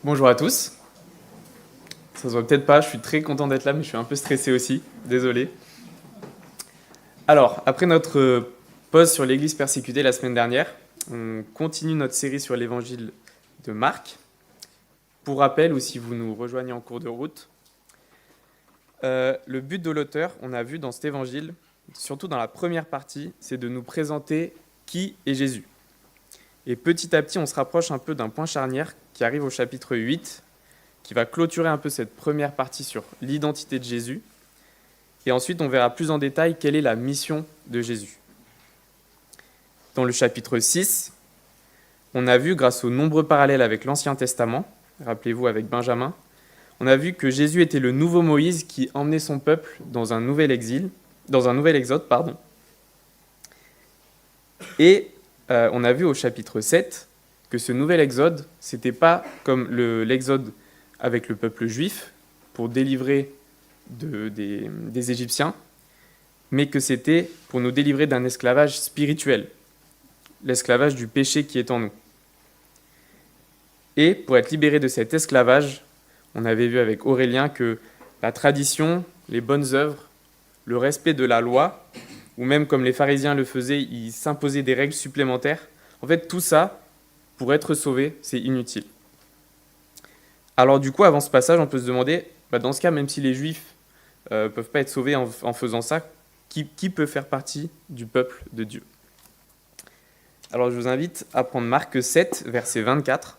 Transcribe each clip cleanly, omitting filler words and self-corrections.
Bonjour à tous. Ça se voit peut-être pas, je suis très content d'être là, mais je suis un peu stressé aussi. Désolé. Alors, après notre pause sur l'Église persécutée la semaine dernière, on continue notre série sur l'évangile de Marc. Pour rappel, ou si vous nous rejoignez en cours de route, le but de l'auteur, on a vu dans cet évangile, surtout dans la première partie, c'est de nous présenter qui est Jésus. Et petit à petit, on se rapproche un peu d'un point charnière qui arrive au chapitre 8, qui va clôturer un peu cette première partie sur l'identité de Jésus. Et ensuite, on verra plus en détail quelle est la mission de Jésus. Dans le chapitre 6, on a vu, grâce aux nombreux parallèles avec l'Ancien Testament, rappelez-vous avec Benjamin, on a vu que Jésus était le nouveau Moïse qui emmenait son peuple dans un nouvel exode. Et on a vu au chapitre 7 que ce nouvel exode, c'était pas comme l'exode avec le peuple juif pour délivrer des Égyptiens, mais que c'était pour nous délivrer d'un esclavage spirituel, l'esclavage du péché qui est en nous. Et pour être libéré de cet esclavage, on avait vu avec Aurélien que la tradition, les bonnes œuvres, le respect de la loi, ou même comme les pharisiens le faisaient, ils s'imposaient des règles supplémentaires. En fait, tout ça, pour être sauvé, c'est inutile. Alors du coup, avant ce passage, on peut se demander, dans ce cas, même si les Juifs ne peuvent pas être sauvés en faisant ça, qui peut faire partie du peuple de Dieu? Alors je vous invite à prendre Marc 7, verset 24.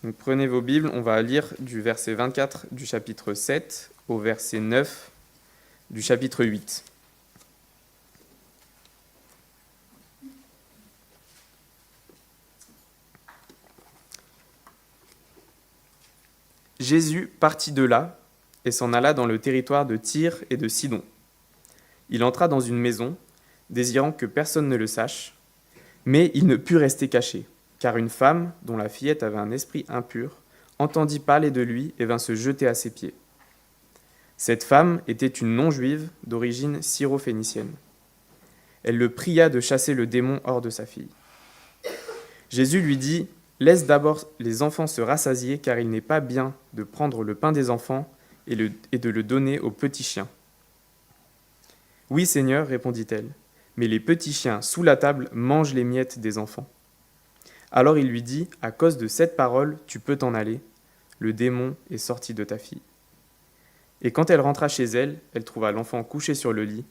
Donc, prenez vos Bibles, on va lire du verset 24 du chapitre 7 au verset 9 du chapitre 8. Jésus partit de là et s'en alla dans le territoire de Tyr et de Sidon. Il entra dans une maison, désirant que personne ne le sache, mais il ne put rester caché, car une femme, dont la fillette avait un esprit impur, entendit parler de lui et vint se jeter à ses pieds. Cette femme était une non-juive d'origine syro-phénicienne. Elle le pria de chasser le démon hors de sa fille. Jésus lui dit « Laisse d'abord les enfants se rassasier, car il n'est pas bien de prendre le pain des enfants et de le donner aux petits chiens. » « Oui, Seigneur, répondit-elle, mais les petits chiens sous la table mangent les miettes des enfants. » Alors il lui dit « À cause de cette parole, tu peux t'en aller. Le démon est sorti de ta fille. » Et quand elle rentra chez elle, elle trouva l'enfant couché sur le lit.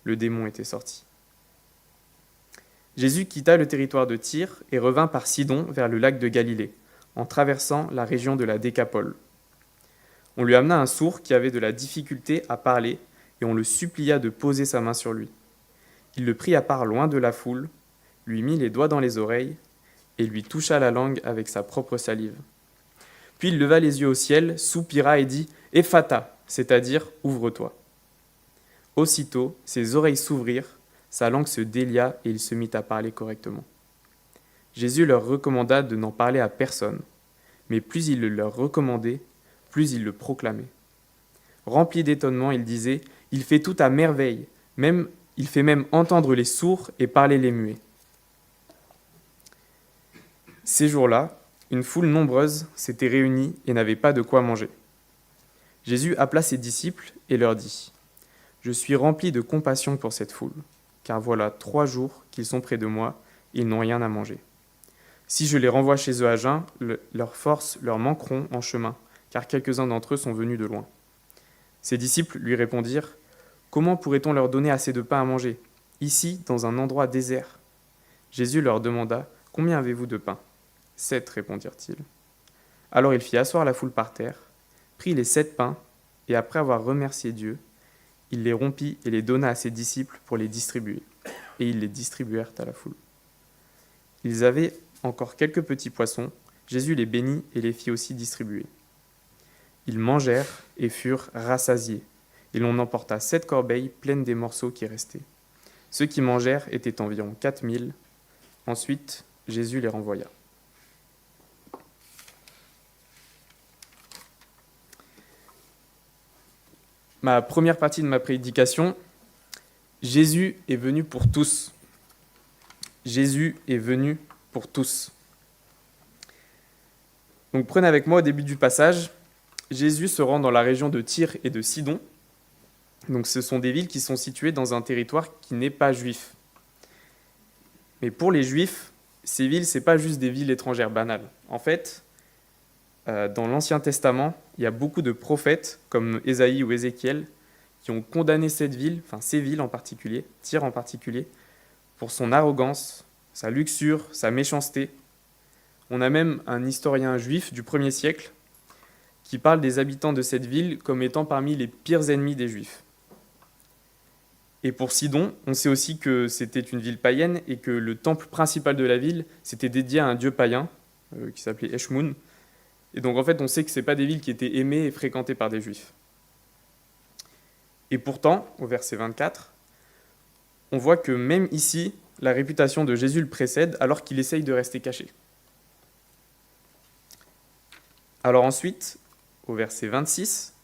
Le démon était sorti. Jésus quitta le territoire de Tyr et revint par Sidon vers le lac de Galilée, en traversant la région de la Décapole. On lui amena un sourd qui avait de la difficulté à parler et on le supplia de poser sa main sur lui. Il le prit à part loin de la foule, lui mit les doigts dans les oreilles et lui toucha la langue avec sa propre salive. Puis il leva les yeux au ciel, soupira et dit « Ephata », c'est-à-dire « Ouvre-toi ». Aussitôt, ses oreilles s'ouvrirent, sa langue se délia et il se mit à parler correctement. Jésus leur recommanda de n'en parler à personne, mais plus il le leur recommandait, plus il le proclamait. Rempli d'étonnement, il disait « Il fait tout à merveille, il fait même entendre les sourds et parler les muets. » Ces jours-là, une foule nombreuse s'était réunie et n'avait pas de quoi manger. Jésus appela ses disciples et leur dit « Je suis rempli de compassion pour cette foule, car voilà 3 jours qu'ils sont près de moi et ils n'ont rien à manger. Si je les renvoie chez eux à jeun, leurs forces leur manqueront en chemin, car quelques-uns d'entre eux sont venus de loin. » Ses disciples lui répondirent « Comment pourrait-on leur donner assez de pain à manger, ici, dans un endroit désert ?» Jésus leur demanda « Combien avez-vous de pain ?» 7, répondirent-ils. Alors il fit asseoir la foule par terre, prit les 7 pains, et après avoir remercié Dieu, il les rompit et les donna à ses disciples pour les distribuer. Et ils les distribuèrent à la foule. Ils avaient encore quelques petits poissons, Jésus les bénit et les fit aussi distribuer. Ils mangèrent et furent rassasiés, et l'on emporta 7 corbeilles pleines des morceaux qui restaient. Ceux qui mangèrent étaient environ 4000. Ensuite, Jésus les renvoya. Ma première partie de ma prédication, Jésus est venu pour tous. Jésus est venu pour tous. Donc prenez avec moi au début du passage, Jésus se rend dans la région de Tyr et de Sidon. Donc ce sont des villes qui sont situées dans un territoire qui n'est pas juif. Mais pour les Juifs, ces villes, ce n'est pas juste des villes étrangères banales. En fait, dans l'Ancien Testament, il y a beaucoup de prophètes, comme Ésaïe ou Ézéchiel, qui ont condamné cette ville, enfin ces villes en particulier, Tyr en particulier, pour son arrogance, sa luxure, sa méchanceté. On a même un historien juif du 1er siècle qui parle des habitants de cette ville comme étant parmi les pires ennemis des Juifs. Et pour Sidon, on sait aussi que c'était une ville païenne et que le temple principal de la ville, c'était dédié à un dieu païen qui s'appelait Eshmoun. Et donc en fait, on sait que ce n'est pas des villes qui étaient aimées et fréquentées par des Juifs. Et pourtant, au verset 24, on voit que même ici, la réputation de Jésus le précède alors qu'il essaye de rester caché. Alors ensuite, au verset 26,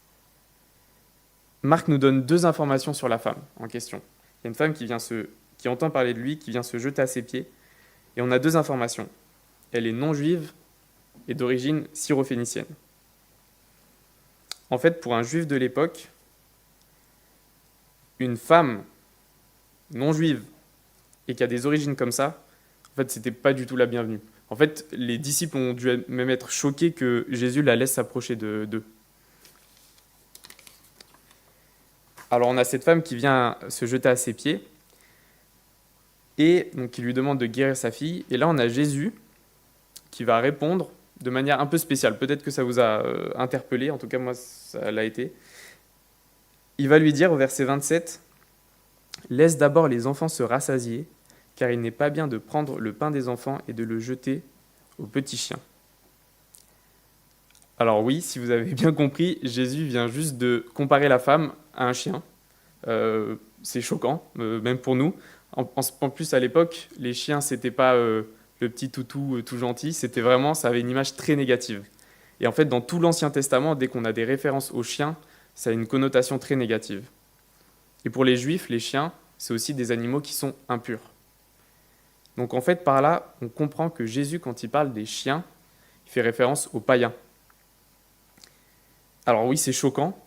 Marc nous donne 2 informations sur la femme en question. Il y a une femme qui entend parler de lui, qui vient se jeter à ses pieds, et on a 2 informations. Elle est non-juive et d'origine syrophénicienne. En fait, pour un juif de l'époque, une femme non-juive et qui a des origines comme ça, en fait, c'était pas du tout la bienvenue. En fait, les disciples ont dû même être choqués que Jésus la laisse s'approcher d'eux. Alors, on a cette femme qui vient se jeter à ses pieds et donc qui lui demande de guérir sa fille. Et là, on a Jésus qui va répondre de manière un peu spéciale. Peut-être que ça vous a interpellé, en tout cas, moi, ça l'a été. Il va lui dire au verset 27, « Laisse d'abord les enfants se rassasier, car il n'est pas bien de prendre le pain des enfants et de le jeter aux petits chiens. » Alors oui, si vous avez bien compris, Jésus vient juste de comparer la femme à un chien. C'est choquant, même pour nous. En plus, à l'époque, les chiens, c'était pas le petit toutou tout gentil, c'était vraiment, ça avait une image très négative. Et en fait, dans tout l'Ancien Testament, dès qu'on a des références aux chiens, ça a une connotation très négative. Et pour les Juifs, les chiens, c'est aussi des animaux qui sont impurs. Donc en fait, par là, on comprend que Jésus, quand il parle des chiens, il fait référence aux païens. Alors oui, c'est choquant,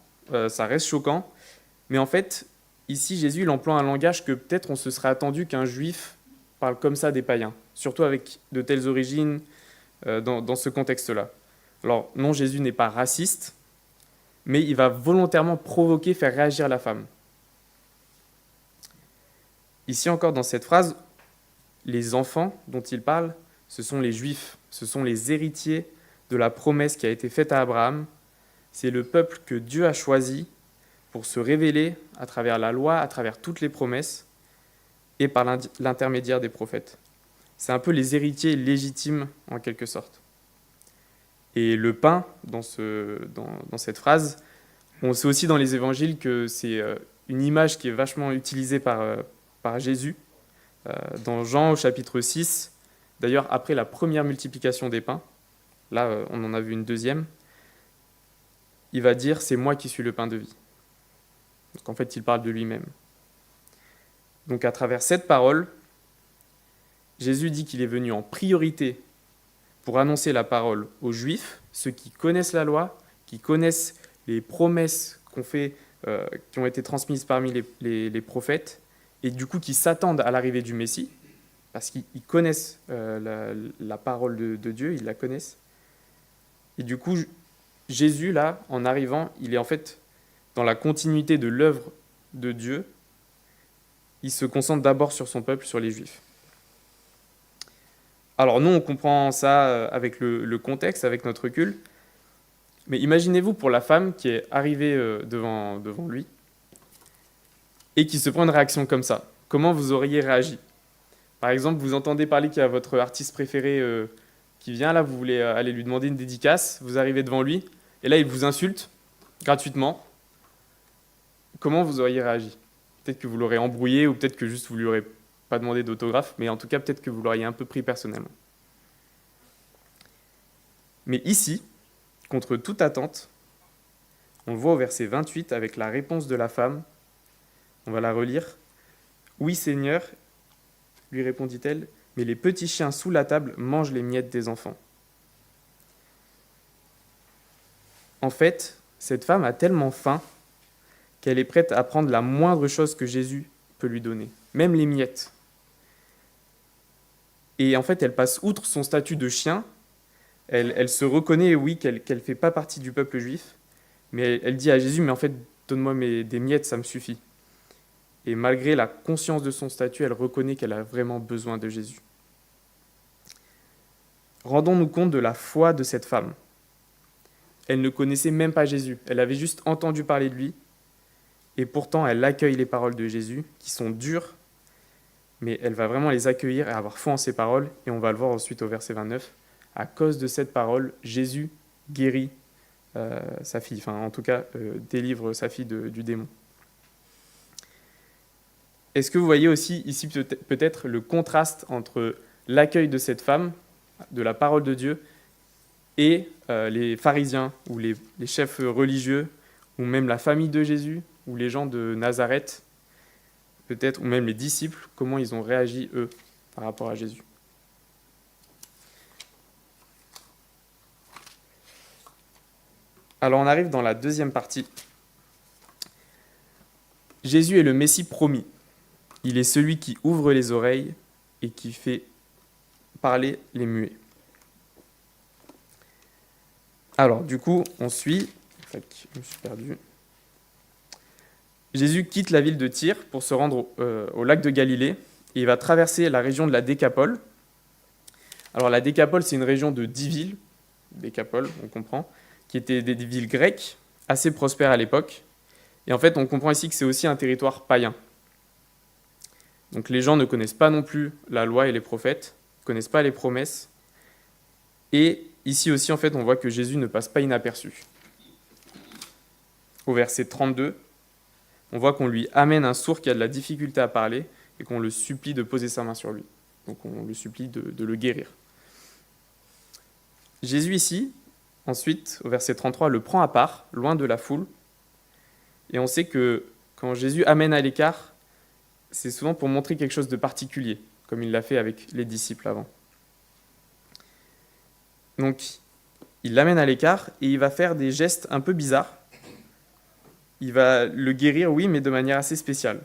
ça reste choquant, mais en fait, ici, Jésus, il emploie un langage que peut-être on se serait attendu qu'un juif parle comme ça des païens, surtout avec de telles origines dans ce contexte-là. Alors non, Jésus n'est pas raciste, mais il va volontairement provoquer, faire réagir la femme. Ici encore, dans cette phrase, les enfants dont il parle, ce sont les Juifs, ce sont les héritiers de la promesse qui a été faite à Abraham. C'est le peuple que Dieu a choisi pour se révéler à travers la loi, à travers toutes les promesses et par l'intermédiaire des prophètes. C'est un peu les héritiers légitimes en quelque sorte. Et le pain, dans cette phrase, on sait aussi dans les évangiles que c'est une image qui est vachement utilisée par Jésus. Dans Jean au chapitre 6, d'ailleurs après la première multiplication des pains, là on en a vu une deuxième, il va dire « c'est moi qui suis le pain de vie ». Donc en fait il parle de lui-même. Donc à travers cette parole, Jésus dit qu'il est venu en priorité pour annoncer la parole aux Juifs, ceux qui connaissent la loi, qui connaissent les promesses qui ont été transmises parmi les prophètes, et du coup qui s'attendent à l'arrivée du Messie, parce qu'ils connaissent la parole de Dieu, ils la connaissent. Et du coup, Jésus, là, en arrivant, il est en fait dans la continuité de l'œuvre de Dieu. Il se concentre d'abord sur son peuple, sur les Juifs. Alors nous, on comprend ça avec le contexte, avec notre recul, mais imaginez-vous pour la femme qui est arrivée devant lui, et qui se prend une réaction comme ça. Comment vous auriez réagi ? Par exemple, vous entendez parler qu'il y a votre artiste préféré qui vient, là, vous voulez aller lui demander une dédicace, vous arrivez devant lui, et là, il vous insulte gratuitement. Comment vous auriez réagi ? Peut-être que vous l'aurez embrouillé, ou peut-être que juste vous lui aurez pas demandé d'autographe, mais en tout cas, peut-être que vous l'auriez un peu pris personnellement. Mais ici, contre toute attente, on le voit au verset 28 avec la réponse de la femme. On va la relire. « Oui, Seigneur, lui répondit-elle, mais les petits chiens sous la table mangent les miettes des enfants. » en fait, cette femme a tellement faim qu'elle est prête à prendre la moindre chose que Jésus peut lui donner, même les miettes. Et en fait, elle passe outre son statut de chien. Elle se reconnaît, oui, qu'elle ne fait pas partie du peuple juif, mais elle dit à Jésus, mais en fait, donne-moi des miettes, ça me suffit. Et malgré la conscience de son statut, elle reconnaît qu'elle a vraiment besoin de Jésus. Rendons-nous compte de la foi de cette femme. Elle ne connaissait même pas Jésus, elle avait juste entendu parler de lui, et pourtant elle accueille les paroles de Jésus, qui sont dures, mais elle va vraiment les accueillir et avoir foi en ses paroles, et on va le voir ensuite au verset 29. À cause de cette parole, Jésus guérit sa fille, enfin en tout cas délivre sa fille du démon. Est-ce que vous voyez aussi ici peut-être le contraste entre l'accueil de cette femme, de la parole de Dieu, et les pharisiens, ou les chefs religieux, ou même la famille de Jésus, ou les gens de Nazareth, peut-être, ou même les disciples, comment ils ont réagi, eux, par rapport à Jésus. Alors on arrive dans la deuxième partie. Jésus est le Messie promis. Il est celui qui ouvre les oreilles et qui fait parler les muets. Alors, du coup, on suit. Je me suis perdu. Jésus quitte la ville de Tyr pour se rendre au lac de Galilée et il va traverser la région de la Décapole. Alors, la Décapole, c'est une région de 10 villes, Décapole, on comprend, qui étaient des villes grecques, assez prospères à l'époque. Et en fait, on comprend ici que c'est aussi un territoire païen. Donc les gens ne connaissent pas non plus la loi et les prophètes, ne connaissent pas les promesses. Et ici aussi, en fait, on voit que Jésus ne passe pas inaperçu. Au verset 32, on voit qu'on lui amène un sourd qui a de la difficulté à parler et qu'on le supplie de poser sa main sur lui. Donc on le supplie de le guérir. Jésus ici, ensuite, au verset 33, le prend à part, loin de la foule. Et on sait que quand Jésus amène à l'écart, c'est souvent pour montrer quelque chose de particulier, comme il l'a fait avec les disciples avant. Donc, il l'amène à l'écart et il va faire des gestes un peu bizarres. Il va le guérir, oui, mais de manière assez spéciale.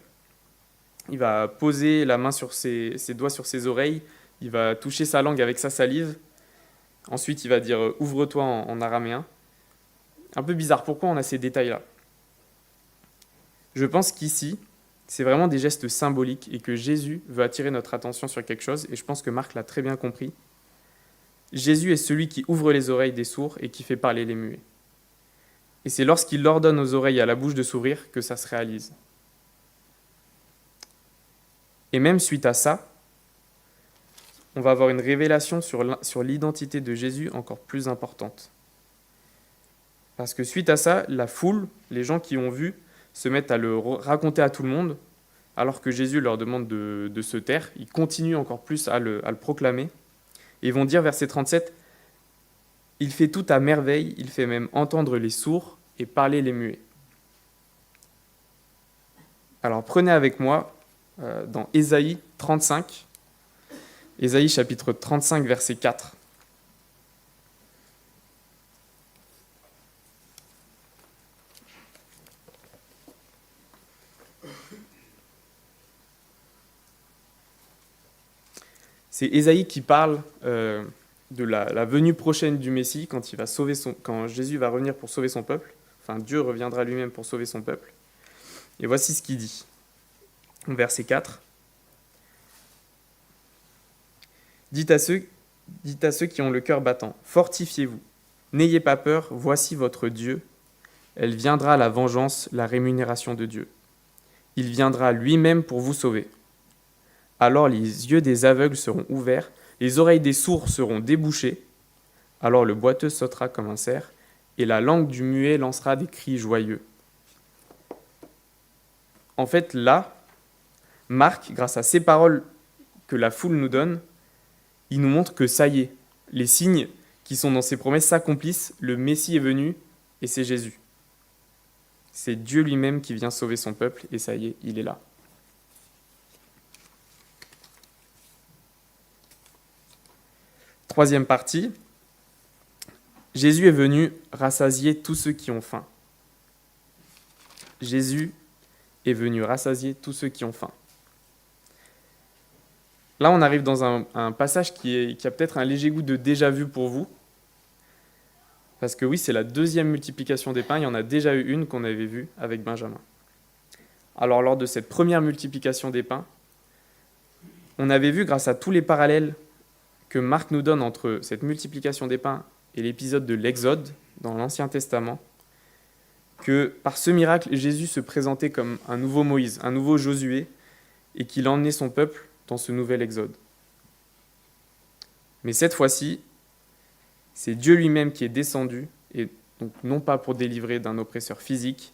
Il va poser la main sur ses doigts sur ses oreilles, il va toucher sa langue avec sa salive. Ensuite, il va dire « ouvre-toi » en araméen. Un peu bizarre, pourquoi on a ces détails-là ? Je pense qu'ici, c'est vraiment des gestes symboliques et que Jésus veut attirer notre attention sur quelque chose, et je pense que Marc l'a très bien compris. Jésus est celui qui ouvre les oreilles des sourds et qui fait parler les muets. Et c'est lorsqu'il ordonne aux oreilles et à la bouche de s'ouvrir que ça se réalise. Et même suite à ça, on va avoir une révélation sur l'identité de Jésus encore plus importante. Parce que suite à ça, la foule, les gens qui ont vu, se mettent à le raconter à tout le monde, alors que Jésus leur demande de se taire. Ils continuent encore plus à le proclamer. Et ils vont dire, verset 37, « Il fait tout à merveille, il fait même entendre les sourds et parler les muets. » Alors prenez avec moi dans Ésaïe 35, Ésaïe chapitre 35, verset 4. C'est Ésaïe qui parle de la venue prochaine du Messie, quand Jésus va revenir pour sauver son peuple. Enfin, Dieu reviendra lui-même pour sauver son peuple. Et voici ce qu'il dit. Verset 4. Dites à ceux qui ont le cœur battant, fortifiez-vous, n'ayez pas peur, voici votre Dieu. Elle viendra la vengeance, la rémunération de Dieu. Il viendra lui-même pour vous sauver. Alors les yeux des aveugles seront ouverts, les oreilles des sourds seront débouchées. Alors le boiteux sautera comme un cerf, et la langue du muet lancera des cris joyeux. En fait, là, Marc, grâce à ces paroles que la foule nous donne, il nous montre que ça y est, les signes qui sont dans ces promesses s'accomplissent, le Messie est venu, et c'est Jésus. C'est Dieu lui-même qui vient sauver son peuple, et ça y est, il est là. Troisième partie, Jésus est venu rassasier tous ceux qui ont faim. Jésus est venu rassasier tous ceux qui ont faim. Là, on arrive dans un passage qui a peut-être un léger goût de déjà-vu pour vous. Parce que oui, c'est la deuxième multiplication des pains. Il y en a déjà eu une qu'on avait vue avec Benjamin. Alors, lors de cette première multiplication des pains, on avait vu, grâce à tous les parallèles que Marc nous donne entre cette multiplication des pains et l'épisode de l'Exode dans l'Ancien Testament, que par ce miracle, Jésus se présentait comme un nouveau Moïse, un nouveau Josué, et qu'il emmenait son peuple dans ce nouvel Exode. Mais cette fois-ci, c'est Dieu lui-même qui est descendu, et donc non pas pour délivrer d'un oppresseur physique,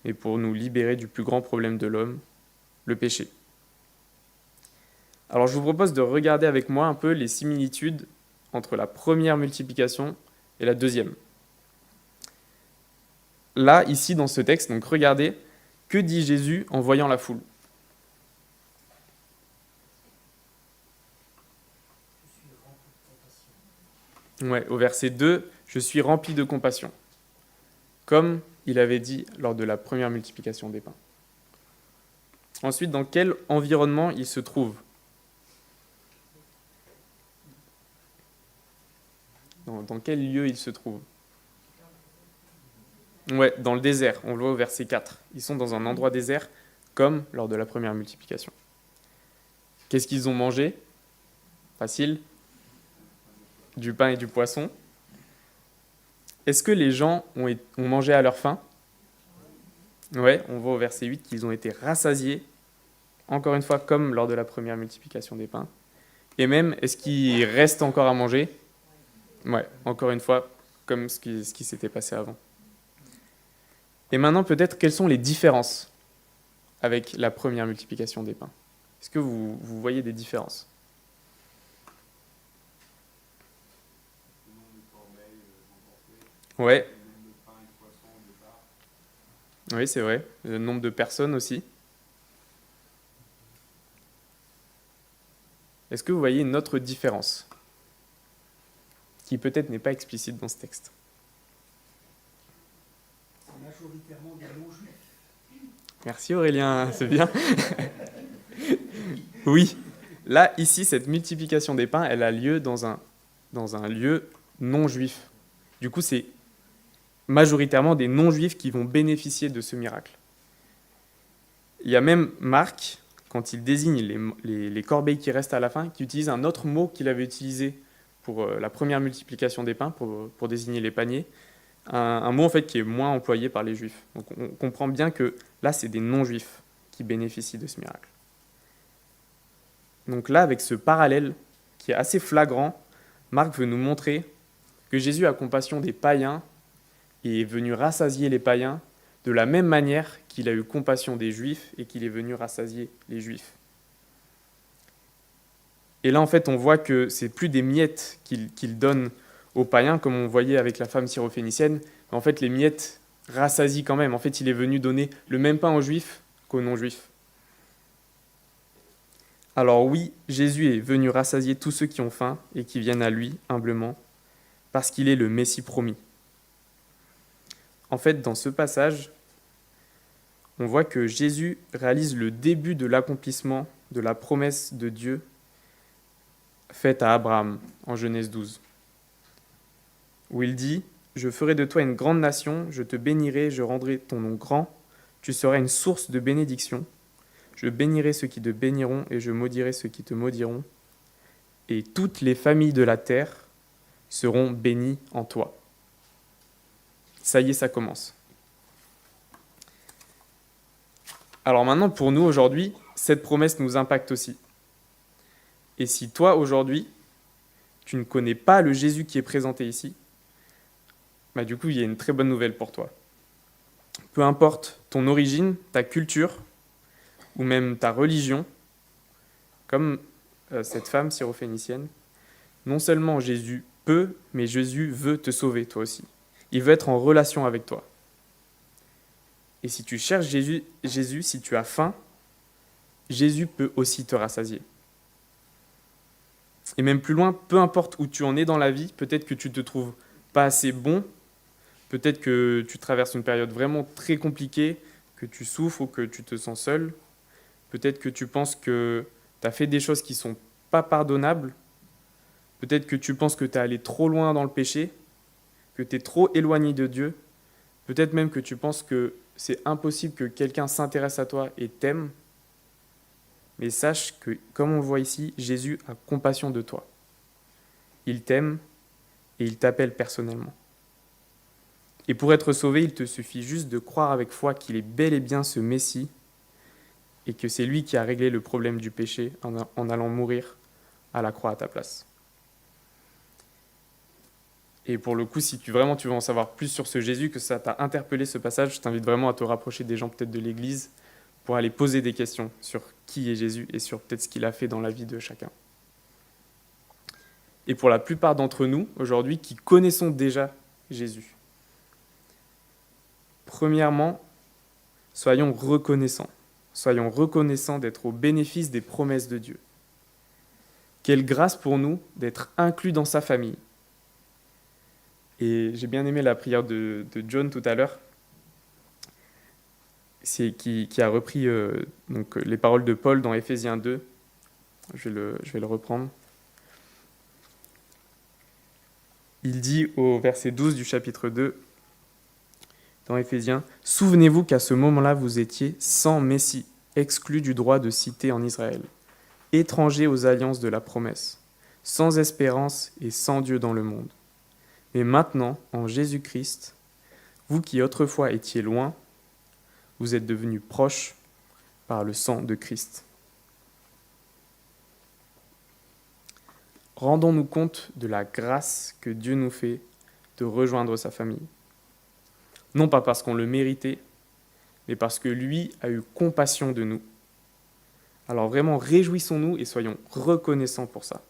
mais pour nous libérer du plus grand problème de l'homme, le péché. Alors je vous propose de regarder avec moi un peu les similitudes entre la première multiplication et la deuxième. Là, ici, dans ce texte, donc regardez, que dit Jésus en voyant la foule ? Ouais, au verset 2, « Je suis rempli de compassion », comme il avait dit lors de la première multiplication des pains. Ensuite, dans quel environnement il se trouve ? Dans quel lieu il se trouve ? Ouais, dans le désert, on le voit au verset 4. Ils sont dans un endroit désert, comme lors de la première multiplication. Qu'est-ce qu'ils ont mangé ? Facile. Du pain et du poisson. Est-ce que les gens ont mangé à leur faim ? Ouais, on voit au verset 8 qu'ils ont été rassasiés, encore une fois, comme lors de la première multiplication des pains. Et même, est-ce qu'il reste encore à manger ? Ouais, encore une fois, comme ce qui s'était passé avant. Et maintenant, peut-être, quelles sont les différences avec la première multiplication des pains ? Est-ce que vous voyez des différences ? Ouais. Oui, c'est vrai. Le nombre de personnes aussi. Est-ce que vous voyez une autre différence qui peut-être n'est pas explicite dans ce texte ? C'est majoritairement des non-juifs. Merci Aurélien, c'est bien. Oui, là, ici, cette multiplication des pains, elle a lieu dans un lieu non-juif. Du coup, c'est majoritairement des non-juifs qui vont bénéficier de ce miracle. Il y a même Marc, quand il désigne les corbeilles qui restent à la fin, qui utilise un autre mot qu'il avait utilisé pour la première multiplication des pains, pour désigner les paniers, un mot en fait qui est moins employé par les juifs. Donc on comprend bien que là, c'est des non-juifs qui bénéficient de ce miracle. Donc là, avec ce parallèle qui est assez flagrant, Marc veut nous montrer que Jésus a compassion des païens et est venu rassasier les païens de la même manière qu'il a eu compassion des Juifs et qu'il est venu rassasier les Juifs. Et là, en fait, on voit que c'est plus des miettes qu'il donne aux païens, comme on voyait avec la femme syrophénicienne, mais en fait, les miettes rassasient quand même. En fait, il est venu donner le même pain aux Juifs qu'aux non-Juifs. Alors oui, Jésus est venu rassasier tous ceux qui ont faim et qui viennent à lui humblement, parce qu'il est le Messie promis. En fait, dans ce passage, on voit que Jésus réalise le début de l'accomplissement de la promesse de Dieu faite à Abraham en Genèse 12, où il dit « Je ferai de toi une grande nation, je te bénirai, je rendrai ton nom grand, tu seras une source de bénédiction. Je bénirai ceux qui te béniront et je maudirai ceux qui te maudiront. Et toutes les familles de la terre seront bénies en toi. » Ça y est, ça commence. Alors maintenant, pour nous aujourd'hui, cette promesse nous impacte aussi. Et si toi, aujourd'hui, tu ne connais pas le Jésus qui est présenté ici, bah du coup, il y a une très bonne nouvelle pour toi. Peu importe ton origine, ta culture, ou même ta religion, comme cette femme syrophénicienne, non seulement Jésus peut, mais Jésus veut te sauver toi aussi. Il veut être en relation avec toi. Et si tu cherches Jésus, si tu as faim, Jésus peut aussi te rassasier. Et même plus loin, peu importe où tu en es dans la vie, peut-être que tu te trouves pas assez bon. Peut-être que tu traverses une période vraiment très compliquée, que tu souffres ou que tu te sens seul. Peut-être que tu penses que tu as fait des choses qui ne sont pas pardonnables. Peut-être que tu penses que tu es allé trop loin dans le péché, que tu es trop éloigné de Dieu. Peut-être même que tu penses que c'est impossible que quelqu'un s'intéresse à toi et t'aime. Mais sache que, comme on le voit ici, Jésus a compassion de toi. Il t'aime et il t'appelle personnellement. Et pour être sauvé, il te suffit juste de croire avec foi qu'il est bel et bien ce Messie et que c'est lui qui a réglé le problème du péché en allant mourir à la croix à ta place. Et pour le coup, si tu veux en savoir plus sur ce Jésus, que ça t'a interpellé ce passage, je t'invite vraiment à te rapprocher des gens peut-être de l'Église pour aller poser des questions sur qui est Jésus et sur peut-être ce qu'il a fait dans la vie de chacun. Et pour la plupart d'entre nous, aujourd'hui, qui connaissons déjà Jésus, premièrement, soyons reconnaissants. Soyons reconnaissants d'être au bénéfice des promesses de Dieu. Quelle grâce pour nous d'être inclus dans sa famille. Et j'ai bien aimé la prière de John tout à l'heure, qui a repris donc, les paroles de Paul dans Éphésiens 2. Je vais le reprendre. Il dit au verset 12 du chapitre 2, dans Éphésiens, « Souvenez-vous qu'à ce moment-là, vous étiez sans Messie, exclus du droit de cité en Israël, étrangers aux alliances de la promesse, sans espérance et sans Dieu dans le monde. Mais maintenant, en Jésus-Christ, vous qui autrefois étiez loin, vous êtes devenus proches par le sang de Christ. » Rendons-nous compte de la grâce que Dieu nous fait de rejoindre sa famille. Non pas parce qu'on le méritait, mais parce que lui a eu compassion de nous. Alors vraiment, réjouissons-nous et soyons reconnaissants pour ça.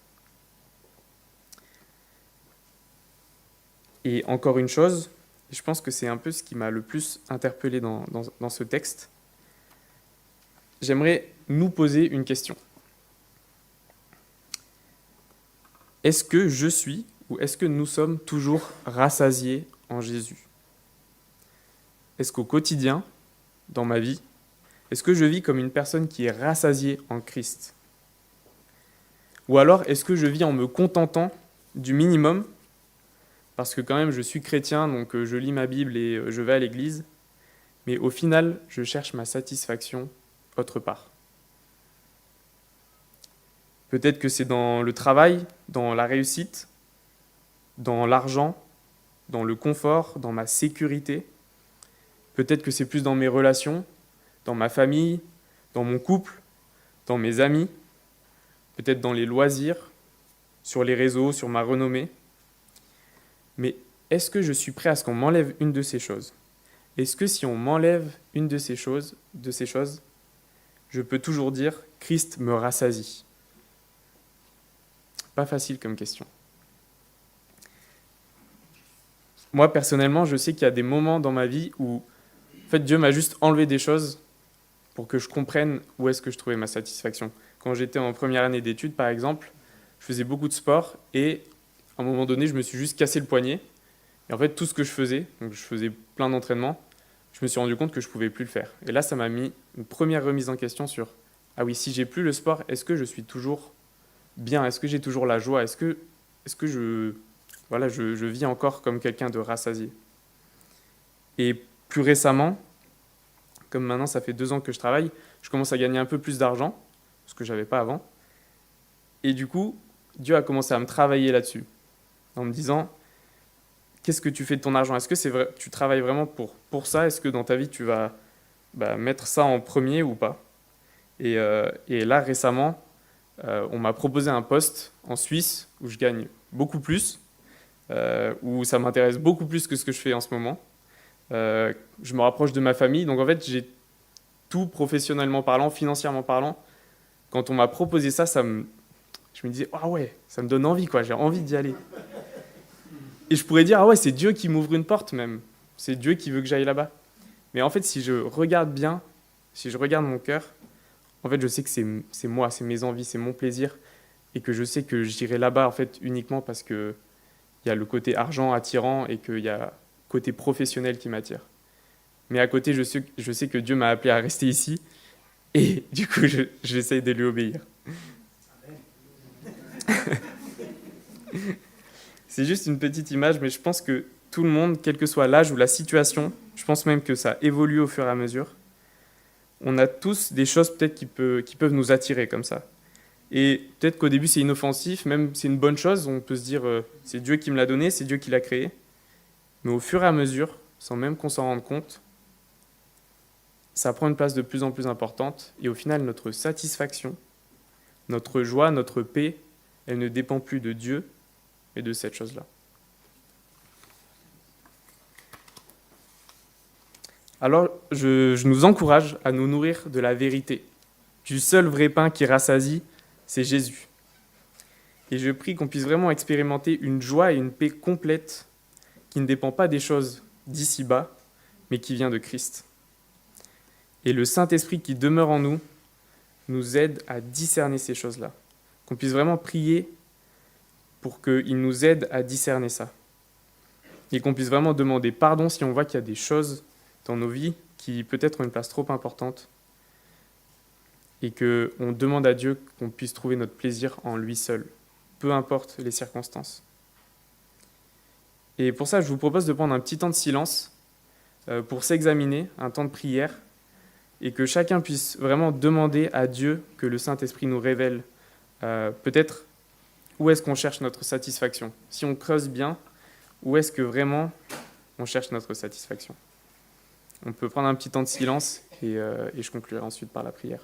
Et encore une chose, je pense que c'est un peu ce qui m'a le plus interpellé dans ce texte. J'aimerais nous poser une question. Est-ce que je suis ou est-ce que nous sommes toujours rassasiés en Jésus ? Est-ce qu'au quotidien, dans ma vie, est-ce que je vis comme une personne qui est rassasiée en Christ ? Ou alors est-ce que je vis en me contentant du minimum ? Parce que quand même je suis chrétien, donc je lis ma Bible et je vais à l'église, mais au final je cherche ma satisfaction autre part. Peut-être que c'est dans le travail, dans la réussite, dans l'argent, dans le confort, dans ma sécurité. Peut-être que c'est plus dans mes relations, dans ma famille, dans mon couple, dans mes amis, peut-être dans les loisirs, sur les réseaux, sur ma renommée. Mais est-ce que je suis prêt à ce qu'on m'enlève une de ces choses ? Est-ce que si on m'enlève une de ces choses, je peux toujours dire « Christ me rassasie » ? Pas facile comme question. Moi, personnellement, je sais qu'il y a des moments dans ma vie où en fait, Dieu m'a juste enlevé des choses pour que je comprenne où est-ce que je trouvais ma satisfaction. Quand j'étais en première année d'études, par exemple, je faisais beaucoup de sport et à un moment donné, je me suis juste cassé le poignet. Et en fait, tout ce que je faisais, donc je faisais plein d'entraînements, je me suis rendu compte que je ne pouvais plus le faire. Et là, ça m'a mis une première remise en question sur « Ah oui, si j'ai plus le sport, est-ce que je suis toujours bien ? Est-ce que j'ai toujours la joie ? Est-ce que je vis encore comme quelqu'un de rassasié ?» Et plus récemment, comme maintenant ça fait 2 ans que je travaille, je commence à gagner un peu plus d'argent, ce que je n'avais pas avant. Et du coup, Dieu a commencé à me travailler là-dessus, en me disant « Qu'est-ce que tu fais de ton argent ? Est-ce que c'est vrai, tu travailles vraiment pour ça ? Est-ce que dans ta vie, tu vas mettre ça en premier ou pas ?» Et là, récemment, on m'a proposé un poste en Suisse où je gagne beaucoup plus, où ça m'intéresse beaucoup plus que ce que je fais en ce moment. Je me rapproche de ma famille, donc en fait, j'ai tout professionnellement parlant, financièrement parlant. Quand on m'a proposé ça, je me disais « Ah ouais, ça me donne envie, quoi, j'ai envie d'y aller. » Et je pourrais dire « Ah ouais, c'est Dieu qui m'ouvre une porte même, c'est Dieu qui veut que j'aille là-bas. » Mais en fait, si je regarde bien, si je regarde mon cœur, en fait, je sais que c'est moi, c'est mes envies, c'est mon plaisir, et que je sais que j'irai là-bas en fait uniquement parce que il y a le côté argent attirant et qu'il y a le côté professionnel qui m'attire. Mais à côté, je sais que Dieu m'a appelé à rester ici et du coup, j'essaye de lui obéir. C'est juste une petite image, mais je pense que tout le monde, quel que soit l'âge ou la situation, je pense même que ça évolue au fur et à mesure. On a tous des choses peut-être qui peuvent nous attirer comme ça. Et peut-être qu'au début c'est inoffensif, même c'est une bonne chose, on peut se dire c'est Dieu qui me l'a donné, c'est Dieu qui l'a créé. Mais au fur et à mesure, sans même qu'on s'en rende compte, ça prend une place de plus en plus importante. Et au final, notre satisfaction, notre joie, notre paix, elle ne dépend plus de Dieu, mais de cette chose-là. Alors, je nous encourage à nous nourrir de la vérité, du seul vrai pain qui rassasie, c'est Jésus. Et je prie qu'on puisse vraiment expérimenter une joie et une paix complète qui ne dépend pas des choses d'ici-bas, mais qui vient de Christ. Et le Saint-Esprit qui demeure en nous nous aide à discerner ces choses-là. Qu'on puisse vraiment prier pour qu'il nous aide à discerner ça. Et qu'on puisse vraiment demander pardon si on voit qu'il y a des choses dans nos vies qui peut-être ont une place trop importante. Et qu'on demande à Dieu qu'on puisse trouver notre plaisir en lui seul, peu importe les circonstances. Et pour ça, je vous propose de prendre un petit temps de silence pour s'examiner, un temps de prière, et que chacun puisse vraiment demander à Dieu que le Saint-Esprit nous révèle peut-être où est-ce qu'on cherche notre satisfaction. Si on creuse bien, où est-ce que vraiment on cherche notre satisfaction. On peut prendre un petit temps de silence et je conclurai ensuite par la prière.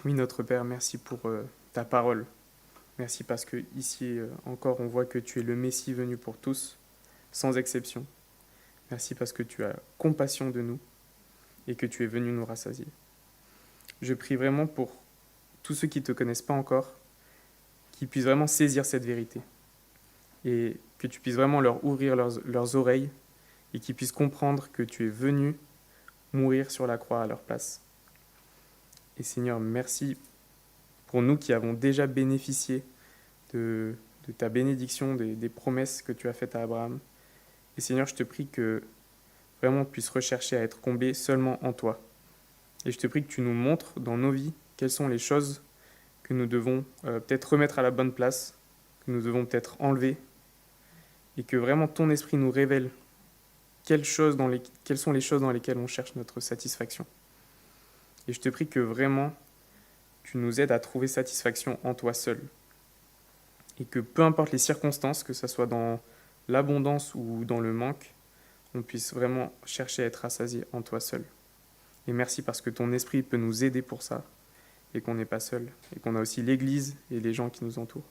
Oui, notre Père, merci pour ta parole. Merci parce que ici encore on voit que tu es le Messie venu pour tous, sans exception. Merci parce que tu as compassion de nous et que tu es venu nous rassasier. Je prie vraiment pour tous ceux qui ne te connaissent pas encore, qu'ils puissent vraiment saisir cette vérité et que tu puisses vraiment leur ouvrir leurs oreilles et qu'ils puissent comprendre que tu es venu mourir sur la croix à leur place. Et Seigneur, merci pour nous qui avons déjà bénéficié de ta bénédiction, des promesses que tu as faites à Abraham. Et Seigneur, je te prie que vraiment on puisse rechercher à être comblé seulement en toi. Et je te prie que tu nous montres dans nos vies quelles sont les choses que nous devons peut-être remettre à la bonne place, que nous devons peut-être enlever, et que vraiment ton esprit nous révèle quelles sont les choses dans lesquelles on cherche notre satisfaction. Et je te prie que vraiment tu nous aides à trouver satisfaction en toi seul. Et que peu importe les circonstances, que ce soit dans l'abondance ou dans le manque, on puisse vraiment chercher à être rassasié en toi seul. Et merci parce que ton esprit peut nous aider pour ça, et qu'on n'est pas seul, et qu'on a aussi l'Église et les gens qui nous entourent.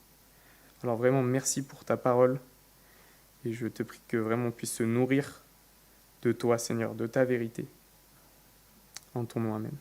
Alors vraiment, merci pour ta parole, et je te prie que vraiment on puisse se nourrir de toi, Seigneur, de ta vérité. En ton nom, amen.